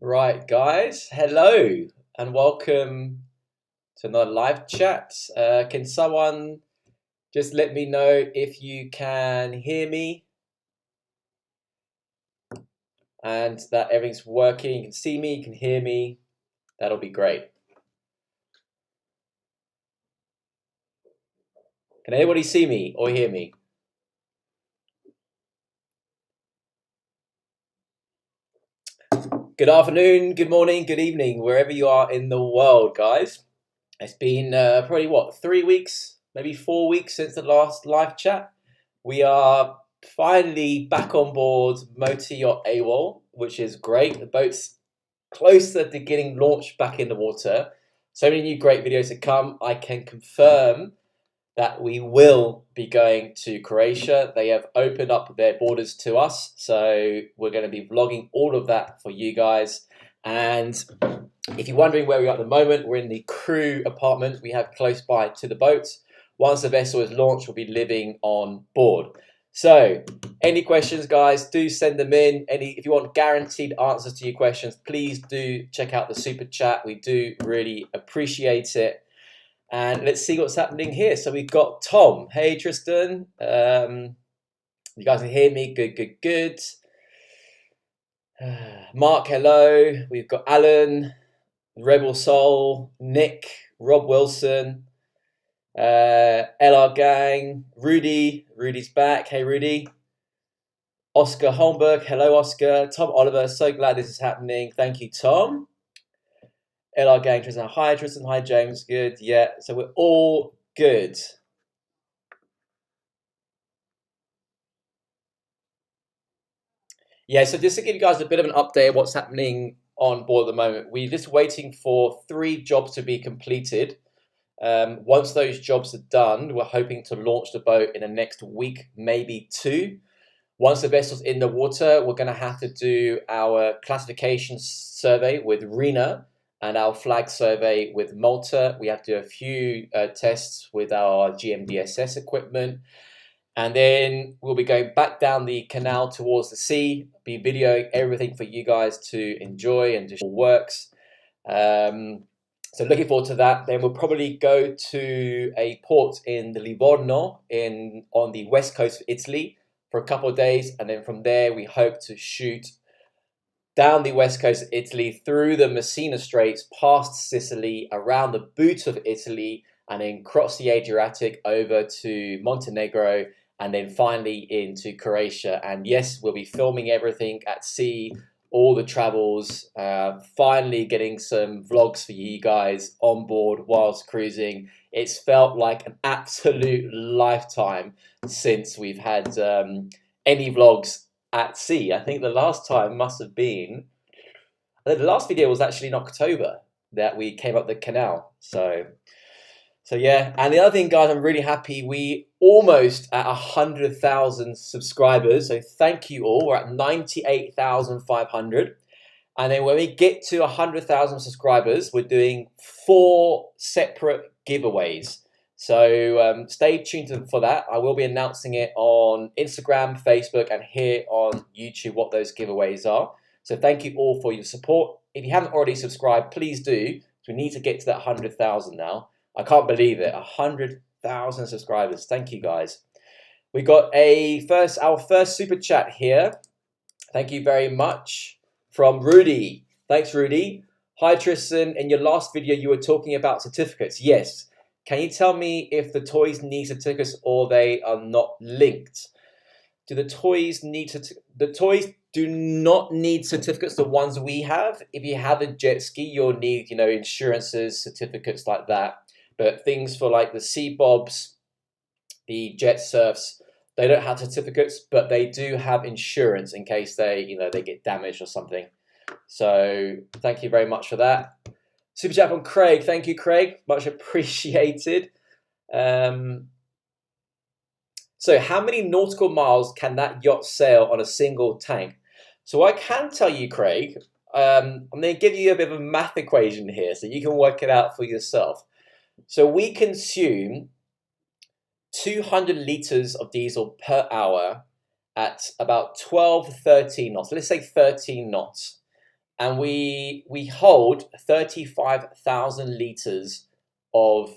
Right, guys, hello and welcome to another live chat. Can someone just let me know if you can hear me and that everything's working? You can see me, you can hear me. That'll be great. Can anybody see me or hear me? Good afternoon, good morning, good evening, wherever you are in the world, guys. It's been probably what, 3 weeks, maybe 4 weeks since the last live chat. We are finally back on board Motor Yacht AWOL, which is great. The boat's closer to getting launched back in the water. So many new great videos to come. I can confirm that we will be going to Croatia. They have opened up their borders to us, so we're going to be vlogging all of that for you guys. And if you're wondering where we are at the moment, we're in the crew apartment we have close by to the boat. Once the vessel is launched, we'll be living on board. So, any questions, guys, do send them in. If you want guaranteed answers to your questions, please do check out the super chat. We do really appreciate it. And let's see what's happening here. So we've got Tom. Hey, Tristan. You guys can hear me? Good, good, good. Mark, hello. We've got Alan, Rebel Soul, Nick, Rob Wilson, LR Gang, Rudy. Rudy's back. Hey, Rudy. Oscar Holmberg. Hello, Oscar. Tom Oliver. So glad this is happening. Thank you, Tom. LR Gang, Tristan. Hi, Tristan. Hi, James. Good. Yeah. So we're all good. Yeah, so just to give you guys a bit of an update of what's happening on board at the moment, we're just waiting for 3 jobs to be completed. Once those jobs are done, we're hoping to launch the boat in the next week, maybe 2. Once the vessel's in the water, we're going to have to do our classification survey with RENA and our flag survey with Malta. We have to do a few tests with our GMDSS equipment. And then we'll be going back down the canal towards the sea, be videoing everything for you guys to enjoy and just works. So looking forward to that. Then we'll probably go to a port in the Livorno on the west coast of Italy for a couple of days. And then from there, we hope to shoot down the west coast of Italy, through the Messina Straits, past Sicily, around the boot of Italy, and then cross the Adriatic over to Montenegro, and then finally into Croatia. And yes, we'll be filming everything at sea, all the travels, finally getting some vlogs for you guys on board whilst cruising. It's felt like an absolute lifetime since we've had any vlogs at sea. I think the last time must have been, the last video was actually in October that we came up the canal. So yeah, and the other thing, guys, I'm really happy. We almost at 100,000 subscribers. So thank you all. We're at 98,500. And then when we get to 100,000 subscribers, we're doing 4 separate giveaways. So stay tuned for that. I will be announcing it on Instagram, Facebook, and here on YouTube what those giveaways are. So thank you all for your support. If you haven't already subscribed, please do. We need to get to that 100,000 now. I can't believe it, 100,000 subscribers. Thank you, guys. We got our first super chat here. Thank you very much from Rudy. Thanks, Rudy. Hi, Tristan. In your last video, you were talking about certificates. Yes. Can you tell me if the toys need certificates or they are not linked? Do the toys need the toys do not need certificates, the ones we have. If you have a jet ski, you'll need, insurances, certificates like that. But things for like the sea bobs, the jet surfs, they don't have certificates, but they do have insurance in case they get damaged or something. So thank you very much for that. Super chat from Craig. Thank you, Craig. Much appreciated. So how many nautical miles can that yacht sail on a single tank? So I can tell you, Craig, I'm going to give you a bit of a math equation here so you can work it out for yourself. So we consume 200 liters of diesel per hour at about 12, 13 knots. Let's say 13 knots. and we hold 35,000 liters of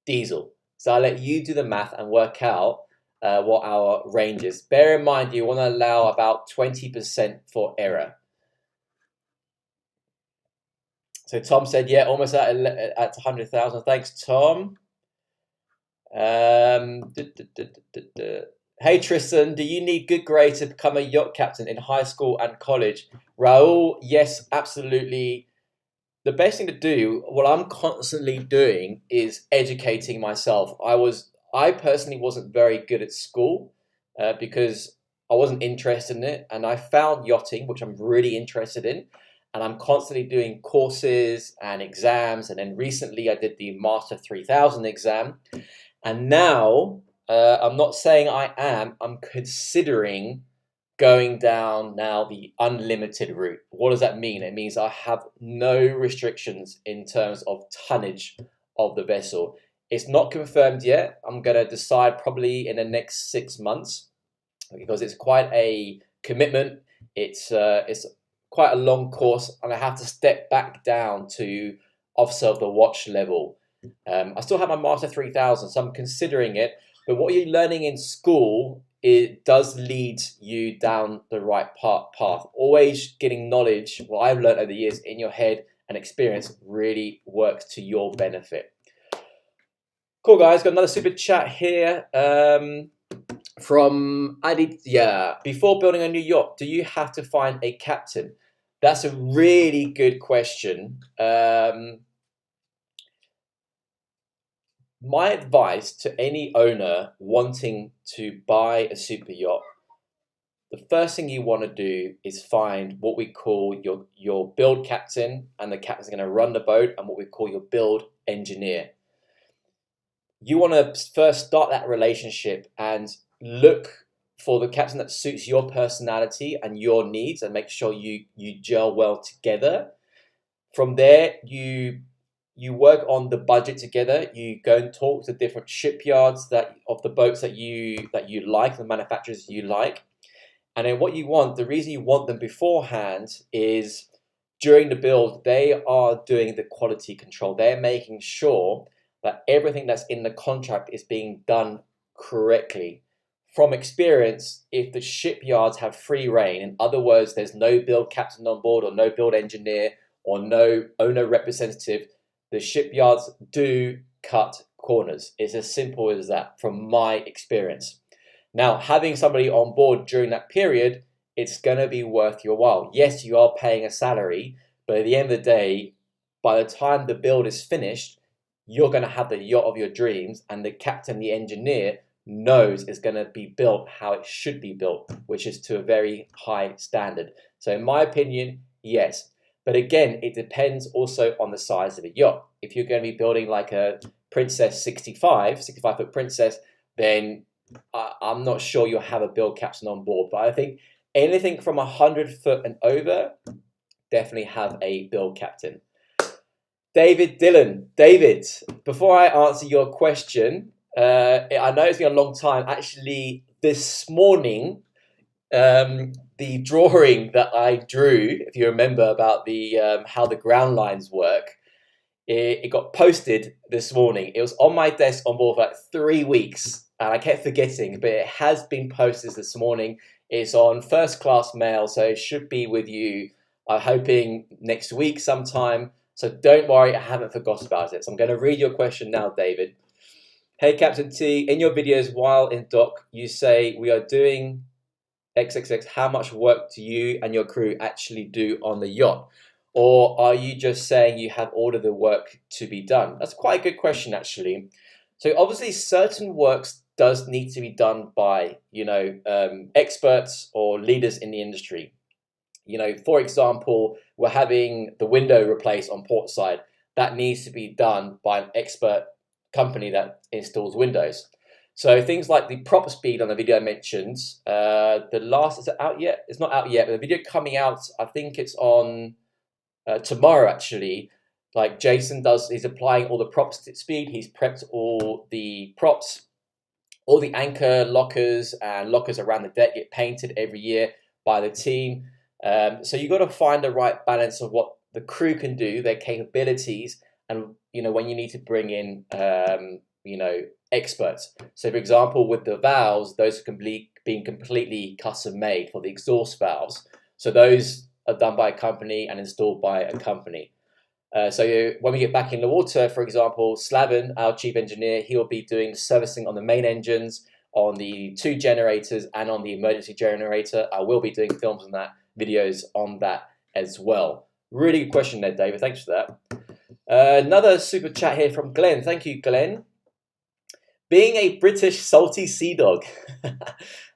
diesel. So I'll let you do the math and work out what our range is. Bear in mind, you want to allow about 20% for error. So Tom said, yeah, almost at 100,000. Thanks, Tom. Hey, Tristan, do you need good grades to become a yacht captain in high school and college? Raul, yes, absolutely. The best thing to do, what I'm constantly doing, is educating myself. I personally wasn't very good at school because I wasn't interested in it, and I found yachting, which I'm really interested in, and I'm constantly doing courses and exams, and then recently I did the Master 3000 exam, and now I'm not saying I'm considering going down now the unlimited route. What does that mean? It means I have no restrictions in terms of tonnage of the vessel. It's not confirmed yet. I'm going to decide probably in the next 6 months because it's quite a commitment. It's quite a long course, and I have to step back down to officer of the watch level. I still have my Master 3000, so I'm considering it. But what you're learning in school, it does lead you down the right path. Always getting knowledge, what I've learned over the years, in your head and experience really works to your benefit. Cool, guys. Got another super chat here from Aditya. Before building a new yacht, do you have to find a captain? That's a really good question. My advice to any owner wanting to buy a super yacht, the first thing you want to do is find what we call your build captain, and the captain's going to run the boat, and what we call your build engineer. You want to first start that relationship and look for the captain that suits your personality and your needs, and make sure you gel well together. From there, you work on the budget together. You go and talk to different shipyards of the boats that you like, the manufacturers you like. And then what you want, the reason you want them beforehand is during the build, they are doing the quality control. They're making sure that everything that's in the contract is being done correctly. From experience, if the shipyards have free reign, in other words, there's no build captain on board or no build engineer or no owner representative, the shipyards do cut corners. It's as simple as that from my experience. Now, having somebody on board during that period, it's going to be worth your while. Yes, you are paying a salary, but at the end of the day, by the time the build is finished, you're going to have the yacht of your dreams, and the captain, the engineer, knows it's going to be built how it should be built, which is to a very high standard. So in my opinion, yes. But again, it depends also on the size of a yacht. If you're going to be building like a Princess 65-foot Princess, then I'm not sure you'll have a build captain on board. But I think anything from 100 foot and over, definitely have a build captain. David Dillon. David, before I answer your question, I know it's been a long time. Actually, this morning, the drawing that I drew, if you remember, about the how the ground lines work, it got posted this morning. It was on my desk on board for like 3 weeks, and I kept forgetting, but it has been posted this morning. It's on first class mail, so it should be with you, I'm hoping, next week sometime. So don't worry, I haven't forgot about it. So I'm going to read your question now, David. Hey, Captain T, in your videos while in dock, you say we are doing XXX. How much work do you and your crew actually do on the yacht? Or are you just saying you have all of the work to be done? That's quite a good question, actually. So obviously certain works does need to be done by, experts or leaders in the industry. For example, we're having the window replaced on port side. That needs to be done by an expert company that installs windows. So things like the prop speed on the video I mentioned, is it out yet? It's not out yet, but the video coming out, I think it's on tomorrow actually. Like Jason he's applying all the prop speed. He's prepped all the props, all the anchor lockers and lockers around the deck get painted every year by the team. So you've got to find the right balance of what the crew can do, their capabilities, and when you need to bring in experts. So for example, with the valves, those are being completely custom made for the exhaust valves. So those are done by a company and installed by a company. So when we get back in the water, for example, Slaven, our chief engineer, he'll be doing the servicing on the main engines, on the 2 generators, and on the emergency generator. I will be doing films on that, videos on that as well. Really good question there, David. Thanks for that. Another super chat here from Glenn. Thank you, Glenn. Being a British salty sea dog,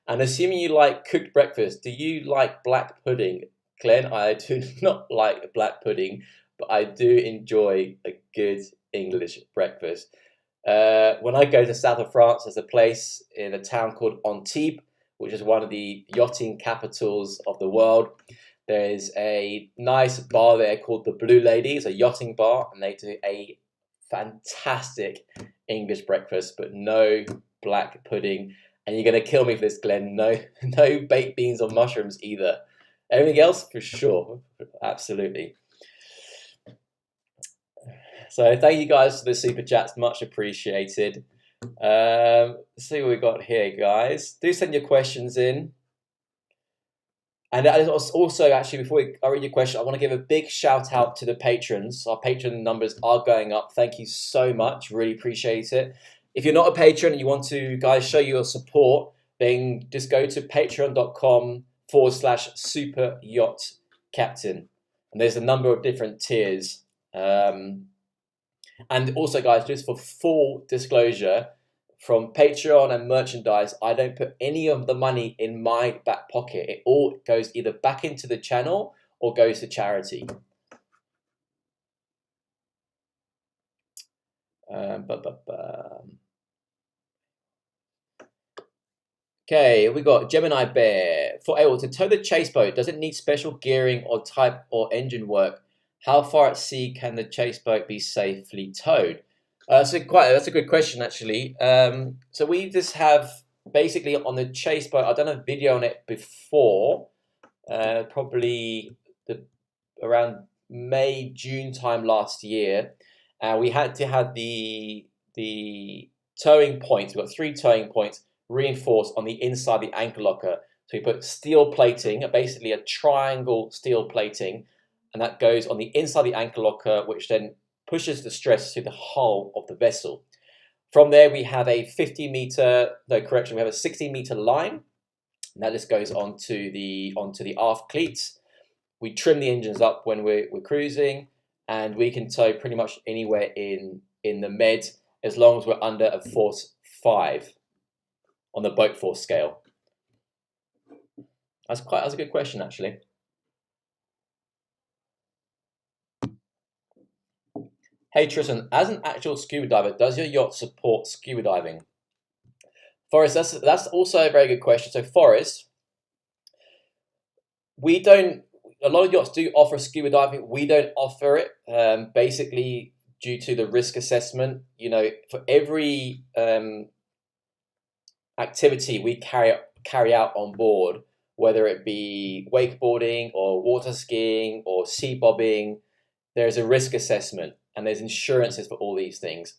and assuming you like cooked breakfast, do you like black pudding? Glenn, I do not like black pudding, but I do enjoy a good English breakfast. When I go to south of France, there's a place in a town called Antibes, which is one of the yachting capitals of the world. There's a nice bar there called the Blue Lady. It's a yachting bar, and they do a fantastic English breakfast, but no black pudding. And you're going to kill me for this, Glenn. No baked beans or mushrooms either. Everything else, for sure. Absolutely. So thank you guys for the super chats. Much appreciated. Let's see what we got here, guys. Do send your questions in. And also, actually, before I read your question, I want to give a big shout out to the patrons. Our patron numbers are going up. Thank you so much. Really appreciate it. If you're not a patron and you want to, guys, show your support, then just go to patreon.com/Super Yacht Captain. And there's a number of different tiers. And also, guys, just for full disclosure, from Patreon and merchandise, I don't put any of the money in my back pocket. It all goes either back into the channel or goes to charity. Okay, we got Gemini Bear. For AWOL, to tow the chase boat, does it need special gearing or type or engine work? How far at sea can the chase boat be safely towed? That's a good question, actually. So we just have basically on the chase boat. I've done a video on it before, probably around May, June time last year. We had to have the towing points. We've got 3 towing points reinforced on the inside the anchor locker. So we put steel plating, basically a triangle steel plating, and that goes on the inside the anchor locker, which then pushes the stress to the hull of the vessel. From there, we have a 60-meter line, and that just goes onto the aft cleats. We trim the engines up when we're cruising, and we can tow pretty much anywhere in the Med as long as we're under a force 5 on the boat force scale. That's a good question, actually. Hey Tristan, as an actual scuba diver, does your yacht support scuba diving? Forrest, that's also a very good question. So Forrest, we don't. A lot of yachts do offer scuba diving. We don't offer it, basically due to the risk assessment. For every activity we carry out on board, whether it be wakeboarding or water skiing or sea bobbing, there's a risk assessment. And there's insurances for all these things.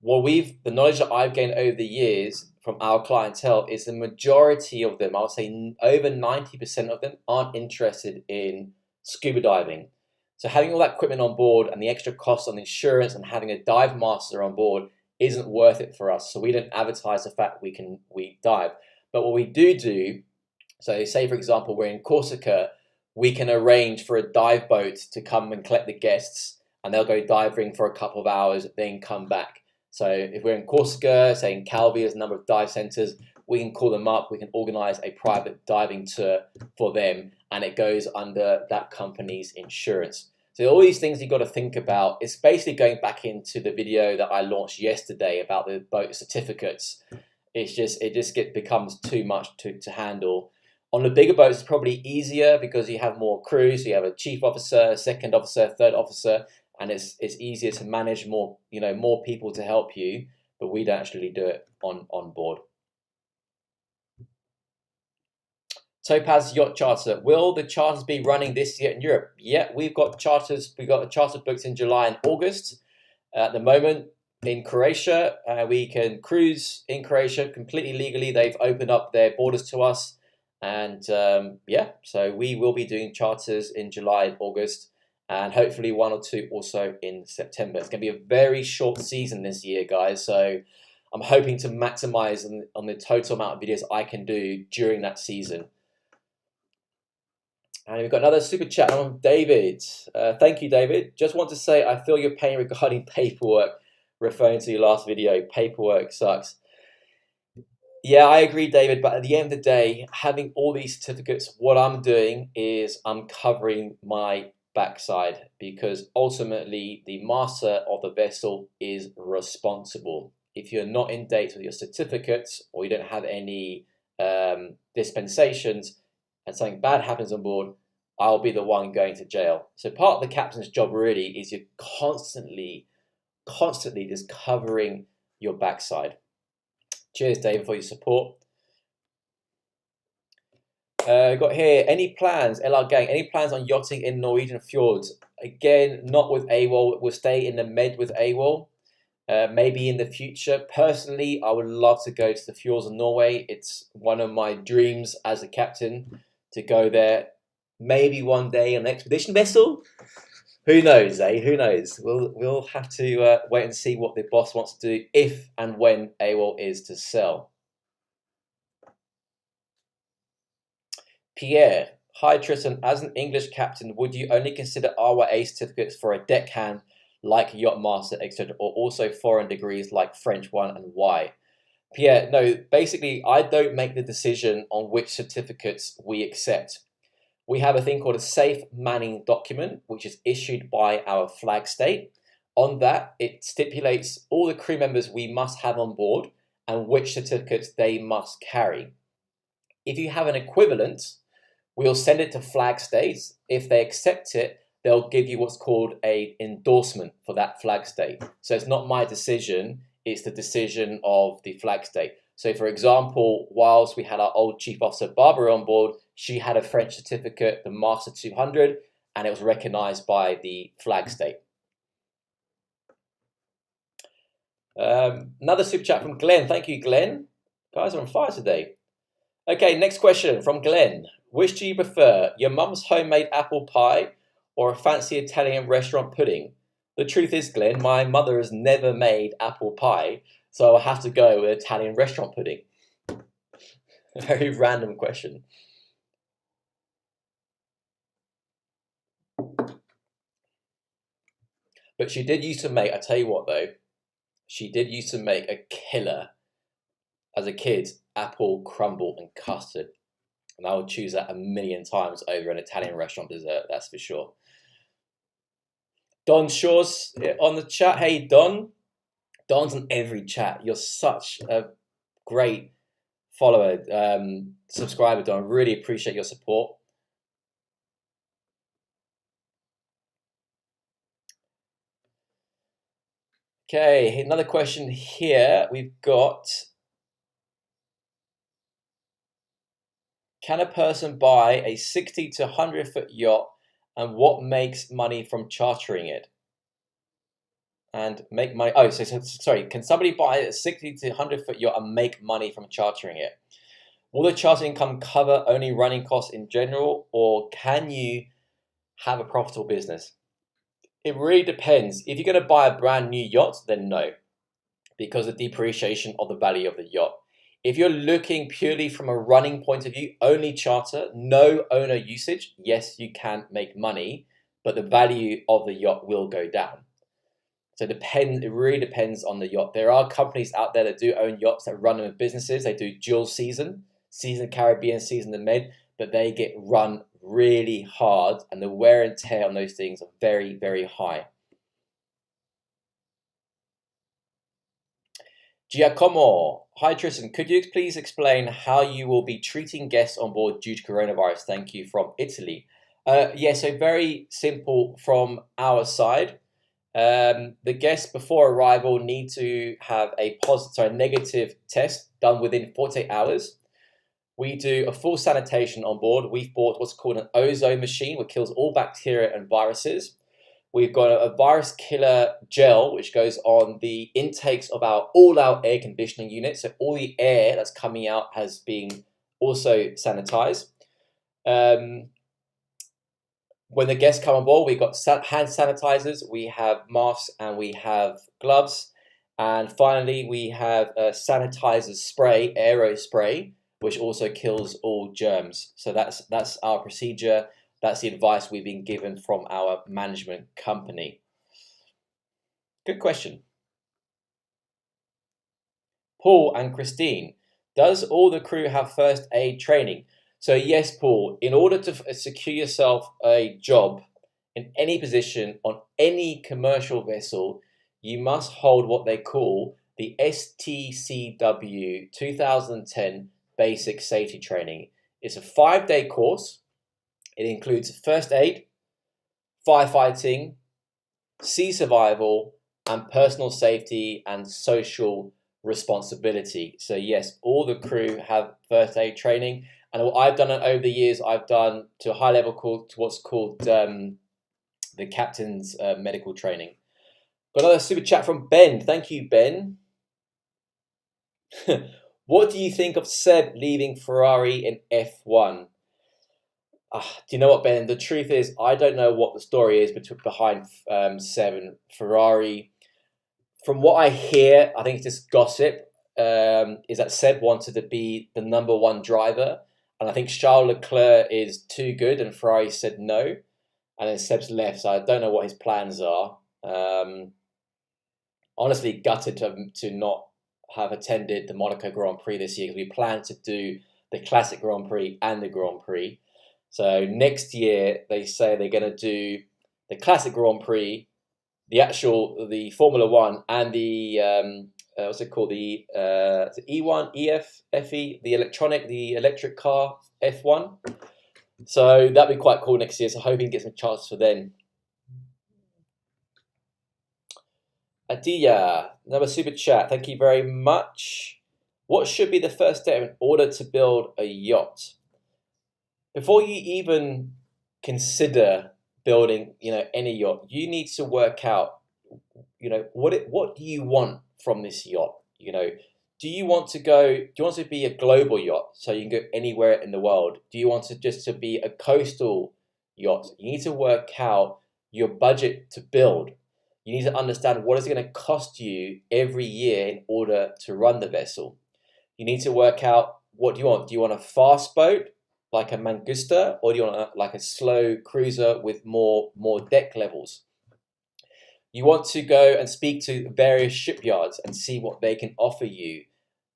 The knowledge that I've gained over the years from our clientele is the majority of them, I would say over 90% of them, aren't interested in scuba diving. So having all that equipment on board and the extra costs on insurance and having a dive master on board isn't worth it for us. So we don't advertise the fact we dive. But what we do, so say for example, we're in Corsica, we can arrange for a dive boat to come and collect the guests, and they'll go diving for a couple of hours, then come back. So if we're in Corsica, say in Calvi, there's a number of dive centers, we can call them up, we can organize a private diving tour for them, and it goes under that company's insurance. So all these things you've got to think about. It's basically going back into the video that I launched yesterday about the boat certificates. It just becomes too much to handle. On the bigger boats, it's probably easier because you have more crews. So you have a chief officer, second officer, third officer, and it's easier to manage more people to help you. But we don't actually do it on board. Topaz Yacht Charter. Will the charters be running this year in Europe? Yeah, we've got charters. We've got a charter booked in July and August. At the moment, in Croatia, we can cruise in Croatia completely legally. They've opened up their borders to us. And yeah, so we will be doing charters in July and August, and hopefully one or two also in September. It's going to be a very short season this year, guys. So I'm hoping to maximize on the total amount of videos I can do during that season. And we've got another super chat from David. Thank you, David. Just want to say I feel your pain regarding paperwork, referring to your last video. Paperwork sucks. Yeah, I agree, David. But at the end of the day, having all these certificates, what I'm doing is I'm covering my backside, because ultimately the master of the vessel is responsible. If you're not in date with your certificates, or you don't have any dispensations, and something bad happens on board, I'll be the one going to jail. So part of the captain's job really is you're constantly just covering your backside. Cheers, David, for your support. Got here, any plans, LR gang, any plans on yachting in Norwegian fjords? Again, not with AWOL. We'll stay in the Med with AWOL. Maybe in the future. Personally, I would love to go to the fjords of Norway. It's one of my dreams as a captain to go there. Maybe one day on an expedition vessel. Who knows, eh? Who knows? We'll have to wait and see what the boss wants to do if and when AWOL is to sell. Pierre, hi Tristan. As an English captain, would you only consider RYA certificates for a deckhand like Yachtmaster, etc., or also foreign degrees like French 1 and Y? Pierre, no, basically I don't make the decision on which certificates we accept. We have a thing called a safe manning document, which is issued by our flag state. On that, it stipulates all the crew members we must have on board and which certificates they must carry. If you have an equivalent, we'll send it to flag states. If they accept it, they'll give you what's called an endorsement for that flag state. So it's not my decision, it's the decision of the flag state. So for example, whilst we had our old Chief Officer Barbara on board, she had a French certificate, the Master 200, and it was recognized by the flag state. Another super chat from Glenn. Thank you, Glenn. Guys are on fire today. Okay, next question from Glenn. Which do you prefer, your mum's homemade apple pie or a fancy Italian restaurant pudding? The truth is, Glenn, my mother has never made apple pie, so I'll have to go with Italian restaurant pudding. A very random question. But she did used to make, I tell you what though, she did used to make a killer, as a kid, apple crumble and custard. And I would choose that a million times over an Italian restaurant dessert, that's for sure. Don Shaw's on the chat. Hey, Don. Don's on every chat. You're such a great follower, subscriber, Don. Really appreciate your support. Okay, another question here. We've got, can a person buy a 60 to 100 foot yacht, and what makes money from chartering it? And make money, oh, sorry, can somebody buy a 60 to 100 foot yacht and make money from chartering it? Will the charter income cover only running costs in general, or can you have a profitable business? It really depends. If you're going to buy a brand new yacht, then no, because of the depreciation of the value of the yacht. If you're looking purely from a running point of view, only charter, no owner usage, yes, you can make money, but the value of the yacht will go down. So it really depends on the yacht. There are companies out there that do own yachts that run them as businesses. They do dual season Caribbean, season the Med, but they get run really hard, and the wear and tear on those things are very, very high. Giacomo, hi Tristan, could you please explain how you will be treating guests on board due to coronavirus? Thank you, from Italy. Yeah, so very simple from our side. The guests before arrival need to have a negative test done within 48 hours. We do a full sanitation on board. We've bought what's called an ozone machine, which kills all bacteria and viruses. We've got a virus killer gel, which goes on the intakes of all our air conditioning units. So all the air that's coming out has been also sanitized. When the guests come on board, we've got hand sanitizers, we have masks, and we have gloves. And finally, we have a sanitizer spray, aero spray, which also kills all germs. So that's our procedure. That's the advice we've been given from our management company. Good question. Paul and Christine, does all the crew have first aid training? So yes, Paul, in order to secure yourself a job in any position on any commercial vessel, you must hold what they call the STCW 2010 Basic Safety Training. It's a 5-day course. It includes first aid, firefighting, sea survival, and personal safety and social responsibility. So yes, all the crew have first aid training. And what I've done over the years, I've done to a high level to what's called the captain's medical training. Got another super chat from Ben. Thank you, Ben. What do you think of Seb leaving Ferrari in F1? Do you know what, Ben? The truth is, I don't know what the story is behind Seb and Ferrari. From what I hear, I think it's just gossip, is that Seb wanted to be the #1 driver. And I think Charles Leclerc is too good, and Ferrari said no. And then Seb's left, so I don't know what his plans are. Honestly, gutted to not have attended the Monaco Grand Prix this year, because we planned to do the Classic Grand Prix and the Grand Prix. So next year, they say they're going to do the Classic Grand Prix, the Formula One, and the what's it called, the E1, FE, the electric car F1. So that'd be quite cool next year. So hoping to get some chances for then. Adia, another super chat. Thank you very much. What should be the first step in order to build a yacht? Before you even consider building, any yacht, you need to work out, what do you want from this yacht? Do you want to be a global yacht so you can go anywhere in the world? Do you want to be a coastal yacht? You need to work out your budget to build. You need to understand what is it going to cost you every year in order to run the vessel. You need to work out, what do you want? Do you want a fast boat like a Mangusta, or do you want like a slow cruiser with more deck levels? You want to go and speak to various shipyards and see what they can offer you.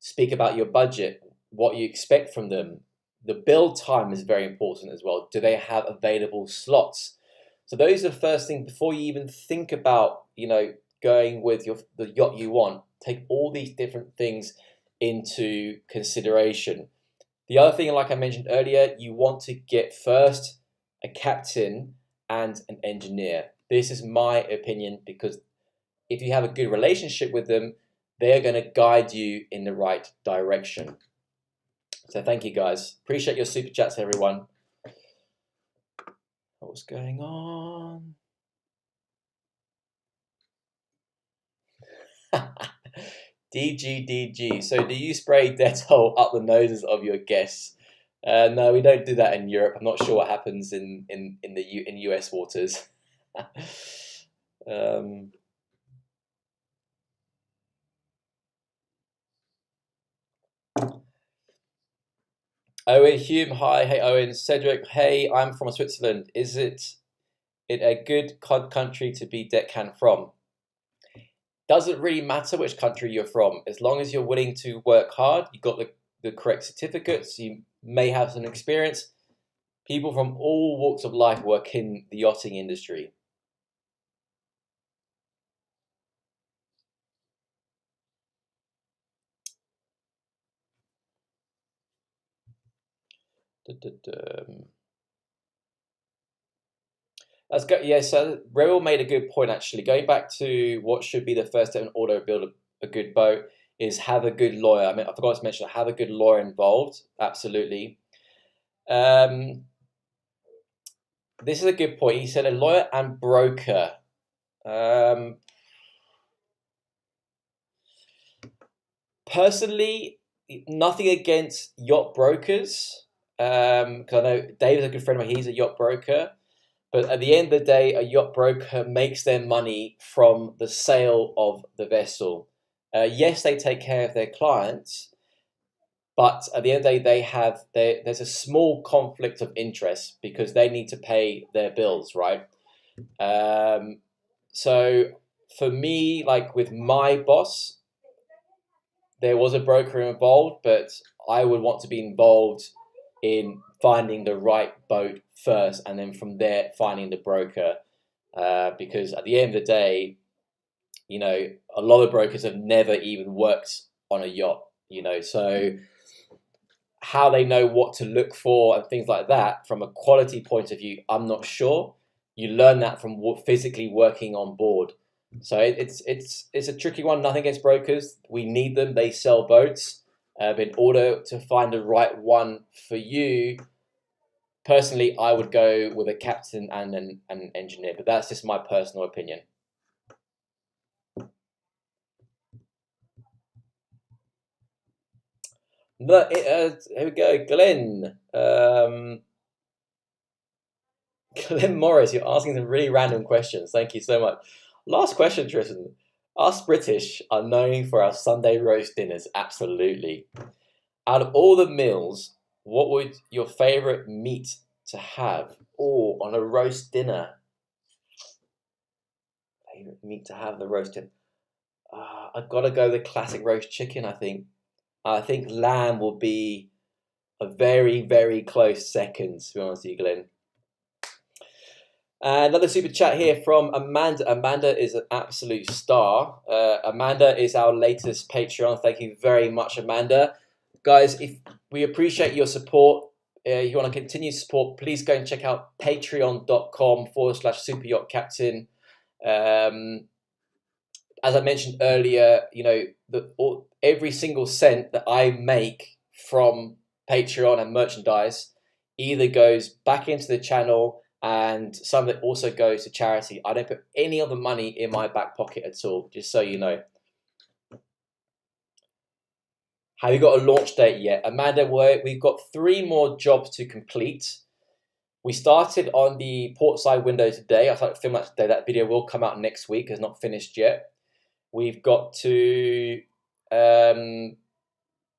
Speak about your budget, what you expect from them. The build time is very important as well. Do they have available slots? So those are the first things before you even think about, going with the yacht you want. Take all these different things into consideration. The other thing, like I mentioned earlier, you want to get first a captain and an engineer. This is my opinion, because if you have a good relationship with them, they're going to guide you in the right direction. So thank you, guys. Appreciate your super chats, everyone. What's going on? DG. So do you spray Dettol up the noses of your guests? No, we don't do that in Europe. I'm not sure what happens in US waters. Owen Hume, hi. Hey Owen. Cedric, hey, I'm from Switzerland. Is it a good country to be deckhand from? Doesn't really matter which country you're from, as long as you're willing to work hard. You've got the correct certificates. You may have some experience. People from all walks of life work in the yachting industry. That's good. Yeah, so Raoul made a good point, actually. Going back to what should be the first step in order to build a good boat, is have a good lawyer. I mean, I forgot to mention, have a good lawyer involved. Absolutely. This is a good point. He said a lawyer and broker. Personally, nothing against yacht brokers. Because I know David's a good friend of mine. He's a yacht broker. But at the end of the day, a yacht broker makes their money from the sale of the vessel. Yes, they take care of their clients, but at the end of the day, there's a small conflict of interest because they need to pay their bills, right? So for me, like with my boss, there was a broker involved, but I would want to be involved in finding the right boat first, and then from there finding the broker. Because at the end of the day, a lot of brokers have never even worked on a yacht. So how they know what to look for and things like that from a quality point of view, I'm not sure. You learn that from physically working on board. So it's a tricky one. Nothing against brokers. We need them. They sell boats. But in order to find the right one for you, personally, I would go with a captain and an engineer. But that's just my personal opinion. But here we go, Glenn. Glenn Morris, you're asking some really random questions. Thank you so much. Last question, Tristan. Us British are known for our Sunday roast dinners. Absolutely. Out of all the meals, what would your favorite meat to have? Oh, on a roast dinner. Favorite meat to have the roast dinner. I've got to go the classic roast chicken, I think. I think lamb will be a very, very close second, to be honest with you, Glenn. Another super chat here from Amanda. Amanda is an absolute star. Amanda is our latest Patreon. Thank you very much, Amanda. Guys, if we appreciate your support, if you want to continue to support, please go and check out patreon.com/superyachtcaptain. As I mentioned earlier, every single cent that I make from Patreon and merchandise either goes back into the channel, and some of it also goes to charity. I don't put any of the money in my back pocket at all, just so you know. Have you got a launch date yet? Amanda, we've got 3 more jobs to complete. We started on the port side window today. I started to film that today. That video will come out next week. It's not finished yet. We've got to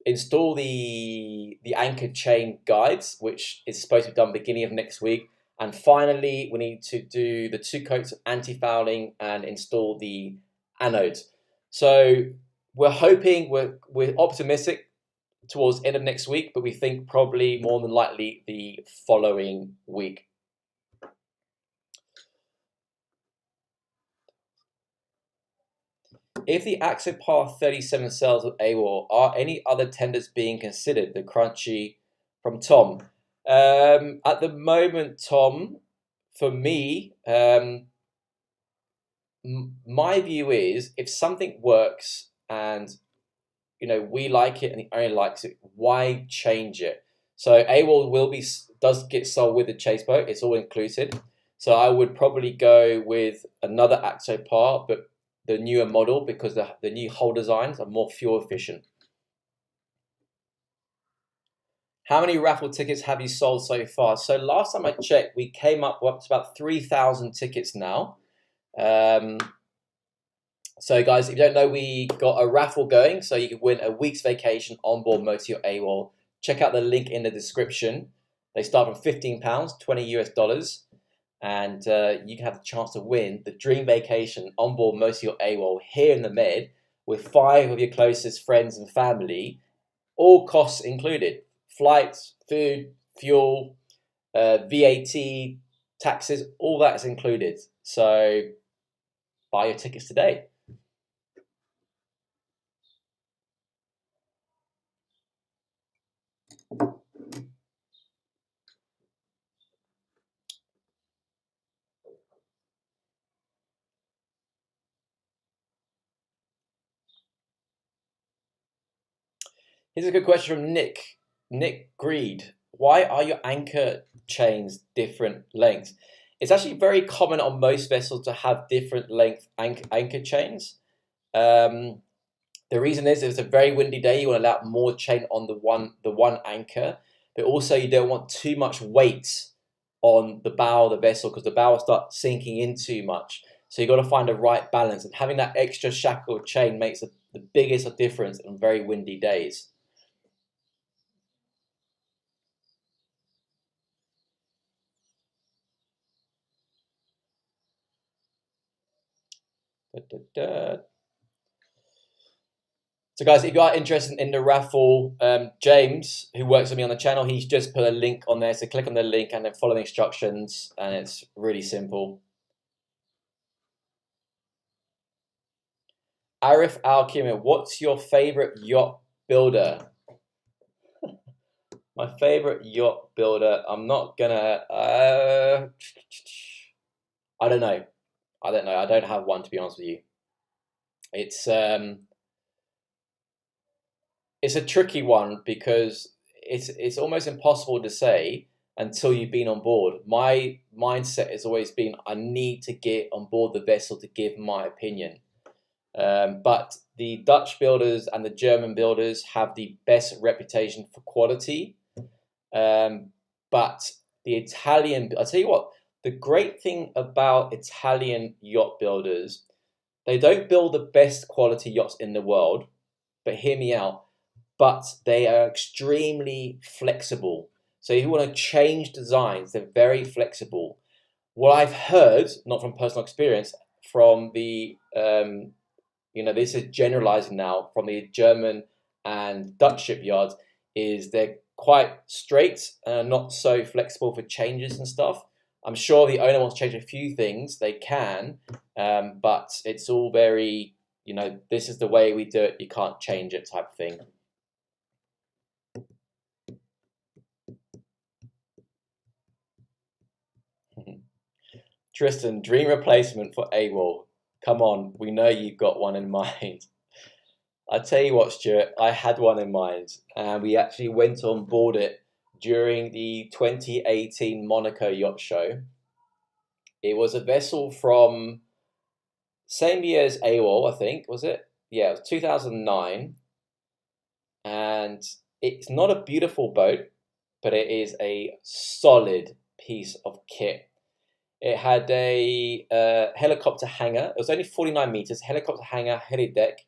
install the anchor chain guides, which is supposed to be done beginning of next week. And finally, we need to do the 2 coats of anti-fouling and install the anodes. So we're hoping, we're optimistic towards the end of next week, but we think probably more than likely the following week. If the Axopar 37 sells with AWOL, are any other tenders being considered? The crunchy from Tom. At the moment, Tom, for me, my view is if something works and we like it and the owner likes it, why change it? So AWOL does get sold with the chase boat. It's all included. So I would probably go with another Axopar, but the newer model, because the new hull designs are more fuel efficient. How many raffle tickets have you sold so far? So last time I checked, we came up to about 3,000 tickets now. So guys, if you don't know, we got a raffle going, so you can win a week's vacation on board Motor Yacht AWOL. Check out the link in the description. They start from £15, $20 US, and you can have the chance to win the dream vacation on board Motor Yacht AWOL here in the Med with 5 of your closest friends and family, all costs included: flights, food, fuel, VAT, taxes, all that is included. So buy your tickets today. Here's a good question from Nick. Nick Greed. Why are your anchor chains different lengths? It's actually very common on most vessels to have different length anchor chains. The reason is if it's a very windy day, you want to allow more chain on the one anchor, but also you don't want too much weight on the bow of the vessel because the bow will start sinking in too much. So you've got to find the right balance, and having that extra shackle chain makes the biggest difference on very windy days. Da, da, da. So guys, if you are interested in the raffle, James, who works with me on the channel, he's just put a link on there. So click on the link and then follow the instructions, and it's really simple. Arif Al-Kimir, what's your favorite yacht builder? My favorite yacht builder, I'm not gonna, I don't know. I don't know. I don't have one, to be honest with you. It's a tricky one because it's almost impossible to say until you've been on board. My mindset has always been I need to get on board the vessel to give my opinion. But the Dutch builders and the German builders have the best reputation for quality. But the Italian, I'll tell you what, the great thing about Italian yacht builders, they don't build the best quality yachts in the world, but hear me out, but they are extremely flexible. So if you want to change designs, they're very flexible. What I've heard, not from personal experience, from the, this is generalizing now, from the German and Dutch shipyards, is they're quite straight and not so flexible for changes and stuff. I'm sure the owner wants to change a few things, they can, but it's all very, this is the way we do it, you can't change it type of thing. Tristan, dream replacement for AWOL. Come on, we know you've got one in mind. I tell you what, Stuart, I had one in mind, and we actually went on board it during the 2018 Monaco Yacht Show. It was a vessel from same year as AWOL, I think, was it? Yeah, it was 2009, and it's not a beautiful boat, but it is a solid piece of kit. It had a helicopter hangar. It was only 49 meters, helicopter hangar, heli deck.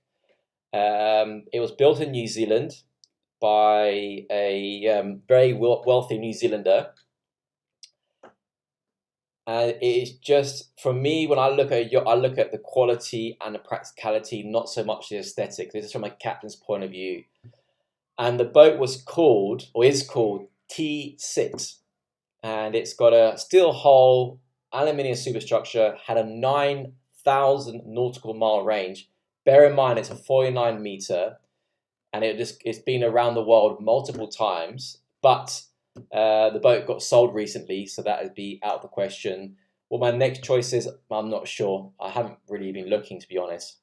It was built in New Zealand by a very wealthy New Zealander. And it is just, for me, when I look at I look at the quality and the practicality, not so much the aesthetic. This is from a captain's point of view. And the boat was called, or is called, T6. And it's got a steel hull, aluminium superstructure, had a 9,000 nautical mile range. Bear in mind, it's a 49 meter, and it's been around the world multiple times. But the boat got sold recently, so that would be out of the question. What my next choice is, I'm not sure. I haven't really been looking, to be honest.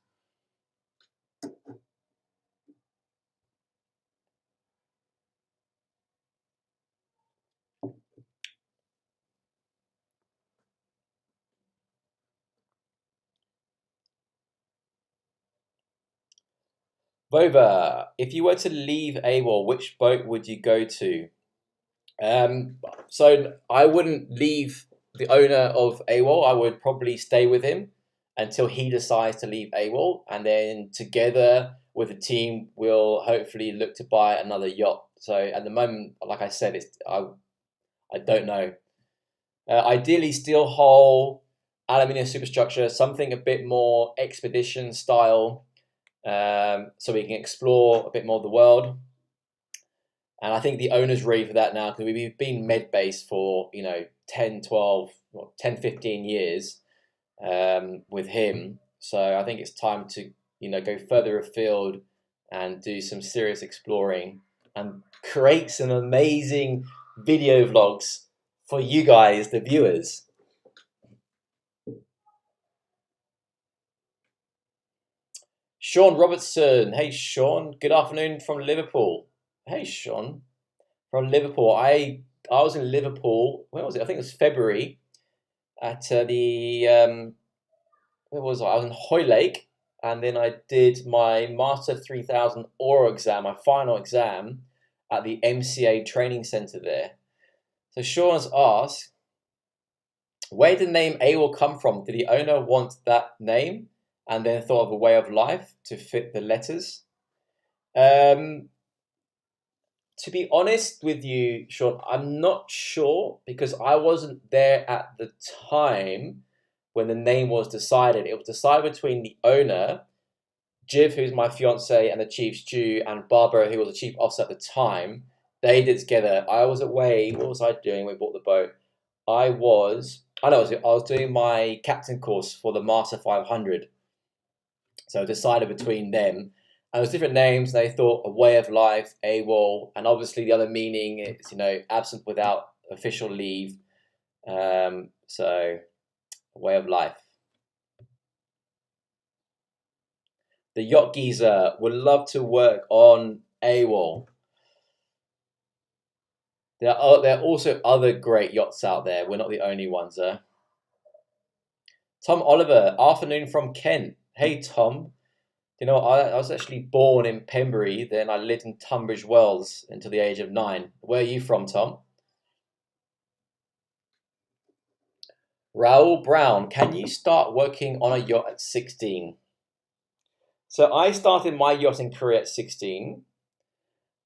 Vova, if you were to leave AWOL, which boat would you go to? So I wouldn't leave the owner of AWOL. I would probably stay with him until he decides to leave AWOL, and then together with the team, we'll hopefully look to buy another yacht. So at the moment, like I said, I don't know. Ideally, steel hull, aluminium superstructure, something a bit more expedition style, so we can explore a bit more of the world. And I think the owner's ready for that now, because we've been med-based for 10, 12, 10, 15 years with him. So I think it's time to go further afield and do some serious exploring and create some amazing video vlogs for you guys, the viewers. Sean Robertson. Hey, Sean. Good afternoon from Liverpool. Hey, Sean from Liverpool. I was in Liverpool. Where was it? I think it was February at the where was I? I was in Hoylake, and then I did my Master 3000 oral exam, my final exam, at the MCA training centre there. So Sean's asked, where did the name AWOL come from? Did the owner want that name and then thought of a way of life to fit the letters? Um, to be honest with you, Sean, I'm not sure because I wasn't there at the time when the name was decided. It was decided between the owner, Jiv, who's my fiance, and the chief stew, and Barbara, who was the chief officer at the time. They did it together. I was away. What was I doing when we bought the boat? I was doing my captain course for the Master 500. So I decided between them. And there's different names. They thought a way of life, AWOL, and obviously the other meaning is, absent without official leave. So a way of life. The Yacht Geezer would love to work on AWOL. There are also other great yachts out there. We're not the only ones. Tom Oliver, afternoon from Kent. Hey, Tom. I was actually born in Pembury, then I lived in Tunbridge Wells until the age of 9. Where are you from, Tom? Raoul Brown, can you start working on a yacht at 16? So I started my yachting career at 16.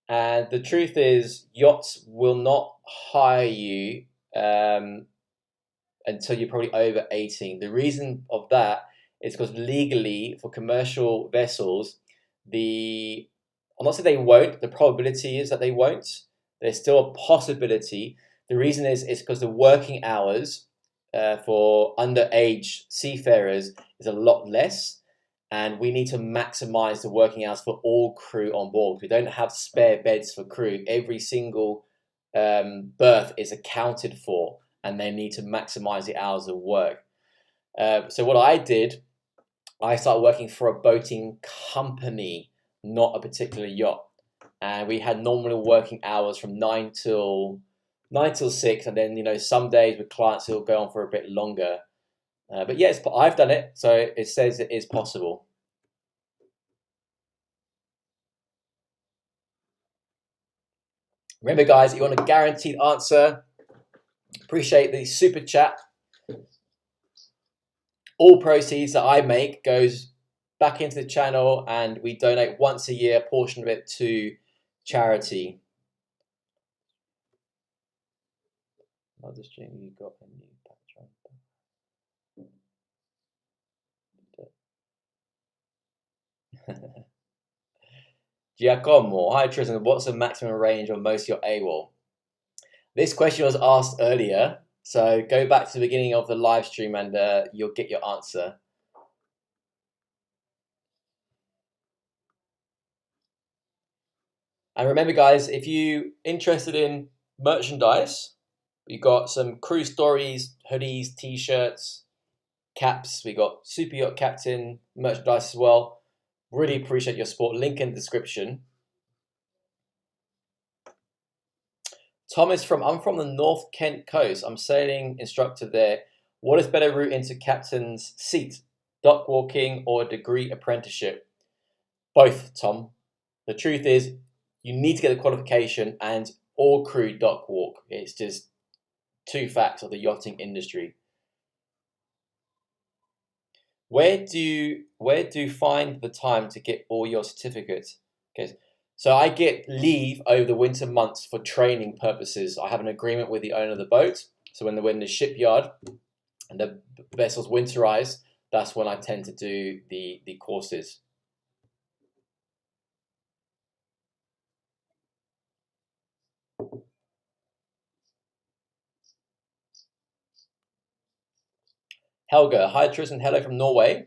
And the truth is, yachts will not hire you until you're probably over 18. The reason of that is because legally, for commercial vessels, I'm not saying they won't, the probability is that they won't. There's still a possibility. The reason is because the working hours for underage seafarers is a lot less, and we need to maximize the working hours for all crew on board. We don't have spare beds for crew. Every single berth is accounted for, and they need to maximize the hours of work. So what I did, I started working for a boating company, not a particular yacht. And we had normal working hours from 9 till 6, and then some days with clients it'll go on for a bit longer. But yes, I've done it, so it says it is possible. Remember, guys, you want a guaranteed answer. Appreciate the super chat. All proceeds that I make goes back into the channel, and we donate once a year a portion of it to charity. Another stream you got a new Patron. Giacomo, hi Tristan, what's the maximum range on most of your AWOL? This question was asked earlier, so go back to the beginning of the live stream and you'll get your answer. And remember, guys, if you're interested in merchandise, we've got some crew stories, hoodies, t-shirts, caps. We got Super Yacht Captain merchandise as well. Really appreciate your support. Link in the description. Thomas I'm from the North Kent coast. I'm sailing instructor there. What is better route into captain's seat? Dock walking or degree apprenticeship? Both, Tom. The truth is, you need to get the qualification, and all crew dock walk. It's just two facts of the yachting industry. Where do you find the time to get all your certificates? Okay, so I get leave over the winter months for training purposes. I have an agreement with the owner of the boat. So when we're in the shipyard and the vessel's winterized, that's when I tend to do the courses. Helga, hi Tristan, hello from Norway.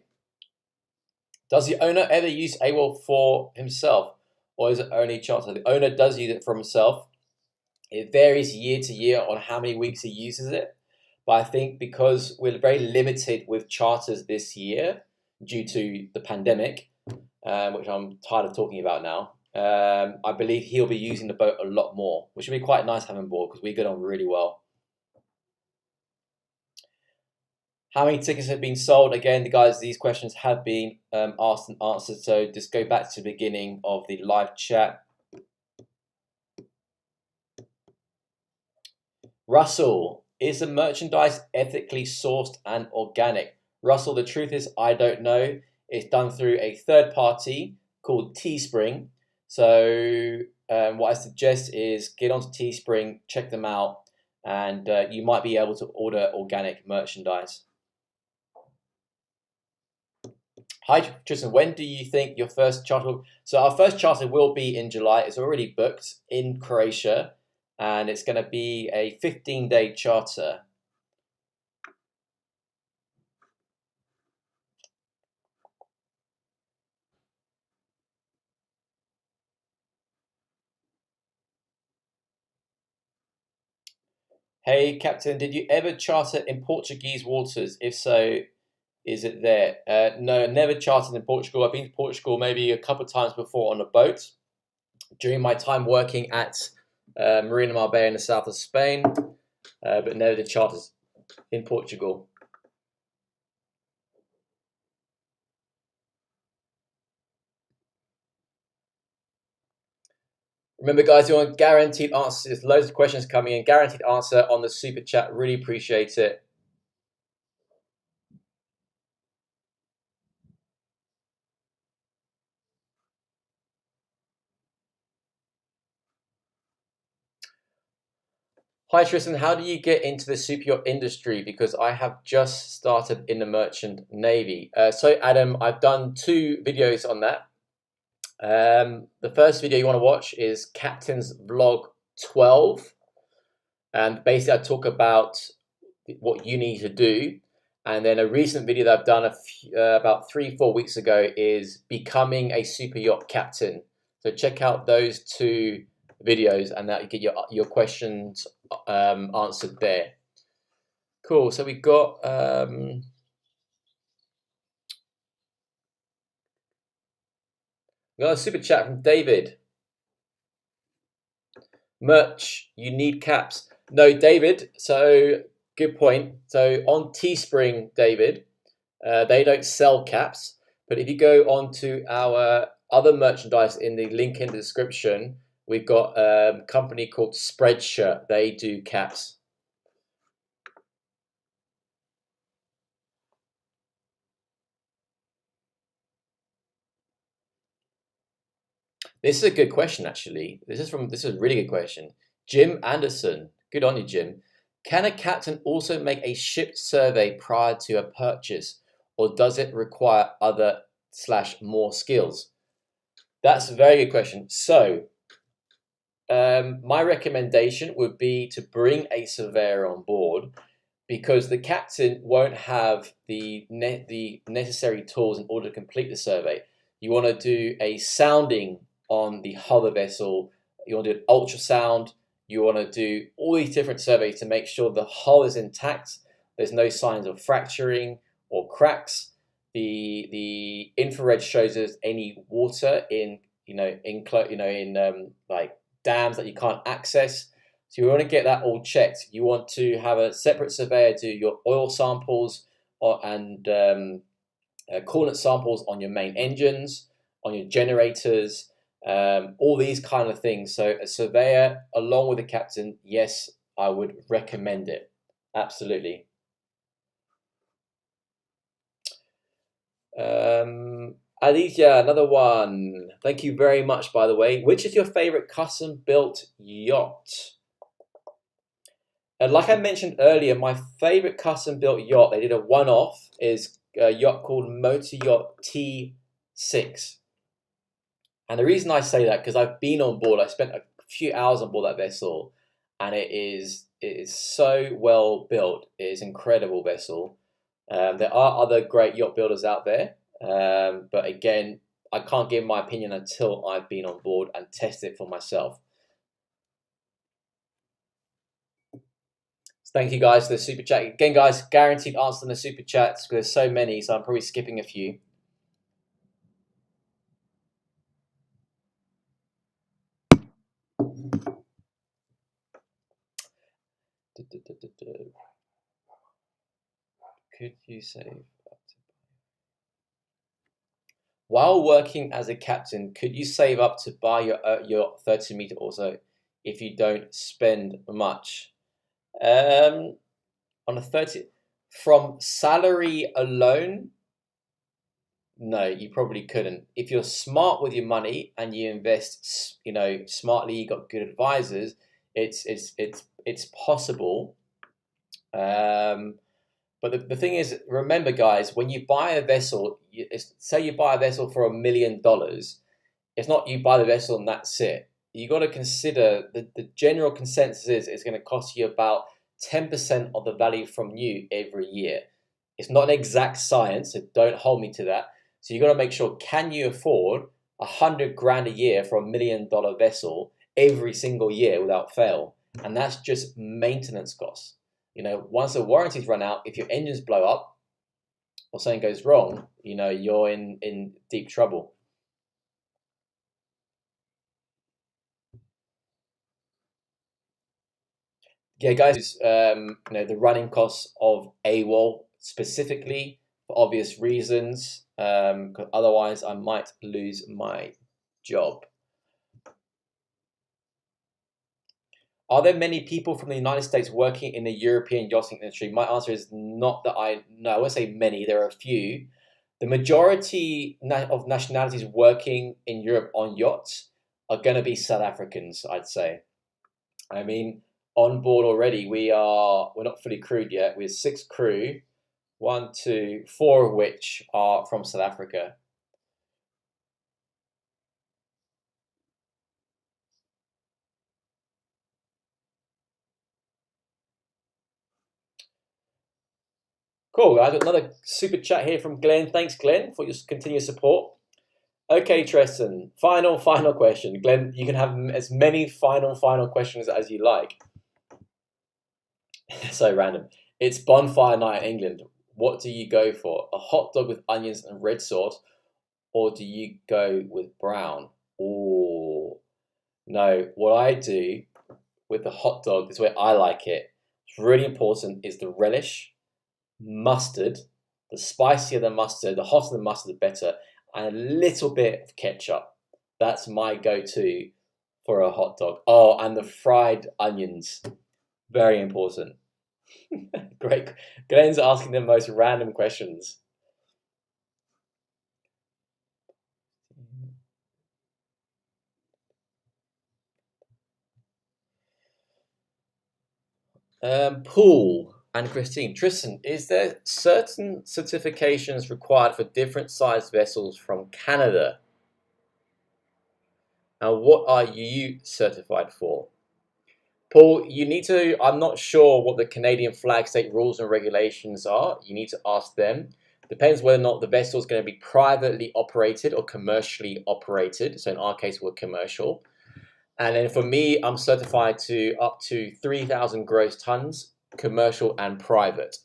Does the owner ever use AWOL for himself, or is it only charter? The owner does use it for himself. It varies year to year on how many weeks he uses it. But I think because we're very limited with charters this year due to the pandemic, which I'm tired of talking about now, I believe he'll be using the boat a lot more, which would be quite nice having on board because we get on really well. How many tickets have been sold? Again, guys, these questions have been asked and answered. So just go back to the beginning of the live chat. Russell, is the merchandise ethically sourced and organic? Russell, the truth is I don't know. It's done through a third party called Teespring. So what I suggest is get onto Teespring, check them out, and you might be able to order organic merchandise. Hi Tristan, when do you think your first charter will... So our first charter will be in July. It's already booked in Croatia, and it's going to be a 15-day charter. Hey Captain, did you ever charter in Portuguese waters? If so, is it there? No, never chartered in Portugal. I've been to Portugal maybe a couple of times before on a boat during my time working at Marina Marbella in the south of Spain, but never did charters in Portugal. Remember, guys, you want guaranteed answers. There's loads of questions coming in. Guaranteed answer on the super chat. Really appreciate it. Hi Tristan, how do you get into the super yacht industry? Because I have just started in the merchant navy. So Adam, I've done 2 videos on that. The first video you want to watch is Captain's Vlog 12, and basically I talk about what you need to do. And then a recent video that I've done about 3-4 weeks ago is becoming a super yacht captain. So check out those 2 videos, and that you get your questions answered there. Cool. So we got a super chat from David. Merch, you need caps. No, David. So good point. So on Teespring, David, they don't sell caps, but if you go onto our other merchandise in the link in the description, we've got a company called Spreadshirt. They do caps. This is a good question, actually. This is a really good question. Jim Anderson. Good on you, Jim. Can a captain also make a ship survey prior to a purchase, or does it require other/more skills? That's a very good question. So my recommendation would be to bring a surveyor on board, because the captain won't have the necessary tools in order to complete the survey. You want to do a sounding on the hull of the vessel. You want to do an ultrasound. You want to do all these different surveys to make sure the hull is intact. There's no signs of fracturing or cracks. The infrared shows us any water in like dams that you can't access. So you want to get that all checked. You want to have a separate surveyor do your oil samples and coolant samples on your main engines, on your generators, all these kind of things. So a surveyor along with the captain, yes, I would recommend it. Absolutely. Aditya, another one. Thank you very much, by the way. Which is your favorite custom-built yacht? And like I mentioned earlier, my favorite custom-built yacht, they did a one-off, is a yacht called Motor Yacht T6. And the reason I say that, because I've been on board, I spent a few hours on board that vessel, and it is so well built. It is an incredible vessel. There are other great yacht builders out there, but again, I can't give my opinion until I've been on board and tested it for myself. Thank you guys for the super chat. Again, guys, guaranteed answer in the super chats because there's so many, so I'm probably skipping a few. Could you save while working as a captain? Could you save up to buy your 30-meter also if you don't spend much? On a 30 from salary alone, no, you probably couldn't. If you're smart with your money and you invest, smartly, you got good advisors. It's possible. But the thing is, remember, guys, when you buy a vessel, say you buy a vessel for $1 million, it's not you buy the vessel and that's it. You got to consider the general consensus is it's going to cost you about 10% of the value from new every year. It's not an exact science, so don't hold me to that. So you got to make sure, can you afford 100 grand a year for $1 million vessel every single year without fail? And that's just maintenance costs. Once the warranties run out, if your engines blow up or something goes wrong, you're in deep trouble. Yeah, guys, the running costs of AWOL specifically for obvious reasons, because otherwise I might lose my job. Are there many people from the United States working in the European yachting industry? My answer is not that I won't say many. There are a few. The majority of nationalities working in Europe on yachts are going to be South Africans, I'd say. I mean, on board already, we're not fully crewed yet. We're 6 crew, 1, 2, 4 of which are from South Africa. Cool. I got another super chat here from Glenn. Thanks, Glenn, for your continued support. Okay, Tristan. Final question. Glenn, you can have as many final questions as you like. So random. It's bonfire night in England. What do you go for? A hot dog with onions and red sauce, or do you go with brown? Oh, no. What I do with the hot dog, this way I like it. It's really important is the relish, mustard. The spicier the mustard, the hotter the mustard, the better, and a little bit of ketchup. That's my go-to for a hot dog. Oh, and the fried onions. Very important. Great. Glenn's asking the most random questions. Paul and Christine. Tristan, is there certain certifications required for different sized vessels from Canada? And what are you certified for? Paul, I'm not sure what the Canadian flag state rules and regulations are. You need to ask them. Depends whether or not the vessel is going to be privately operated or commercially operated. So in our case, we're commercial. And then for me, I'm certified to up to 3,000 gross tons, commercial and private.